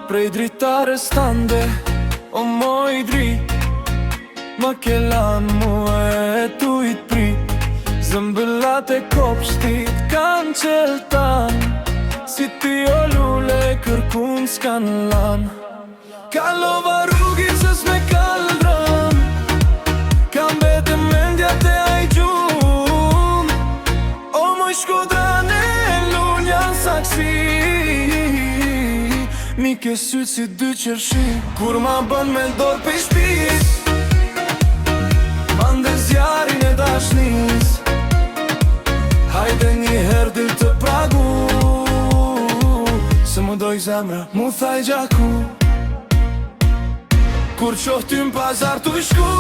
prej dritare stande, o moj drit më ke lan muë tu i t'prit. Zëmbëllat e kopshtit kanë qeltan, si ti o lule kërkun s'kan lan. Kalova rrugi se s'me kaldrën, kam bete mendja te aj gjum. O moj shkodrane lunja saksi, mi ke sytë si dy qërshi. Kur ma bën me dorë pe shpis, mande zjarin e dashnis. Hajde një herë dil të pragu, se më doj zemra mu thaj gjaku. Kur qoh ty m'pazar t'u shku,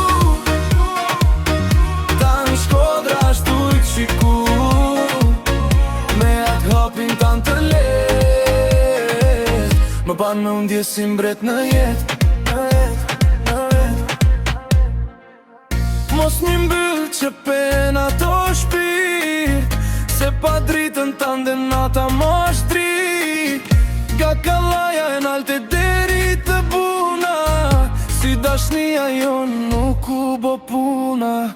ta në Shkodra ashtu i qiku. Me atë hapin tanë të let, më ban me undje si mbret në jet. Mos një mbyll që pen ato shpirt, se pa dritën t'ande nata mosh drit. Ga kallaja e nalte deri të buna, si dashnia jon nuk u bo puna.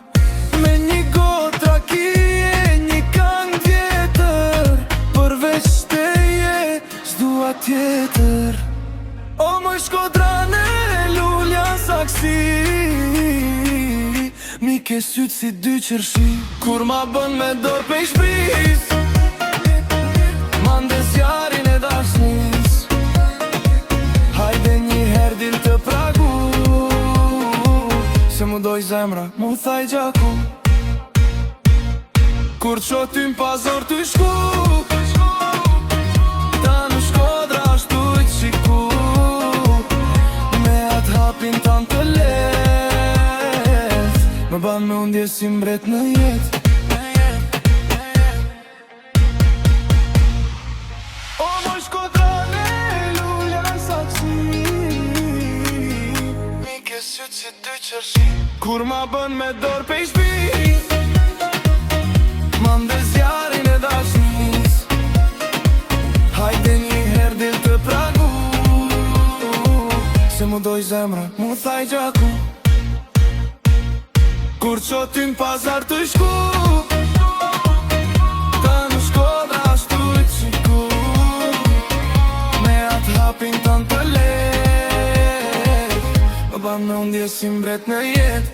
Me një gotra ki e një kang tjetër, përveç teje s'dua tjetër. O moj shkodrane lulja saksi, mi ke sytë si dy qërshi. Kur ma bën me dorë pe shpis, mande zjarin e dashnis. Hajde një her dil të pragu, se mu doj zemra mu thaj gjaku. Kur qo ty m'pazor t'u shku, ta në Shkodra ashtu i qiku. Me atë hapin tanë të let, më ban me undje si mbret në jet. O moj shkodrane lulja saksi, mi ke sytë si dy qërshi. Kur ma bën me dorë pe shpis, mande zjarin e dashnis. Hajde një her dil të pragu, se mu doj zemra mu thaj gjaku. Kur qo ty m'pazar t'u shku, ta në Shkodra ashtu i qiku. Me atë hapin tanë të let, më ban me undje si mbret në jet.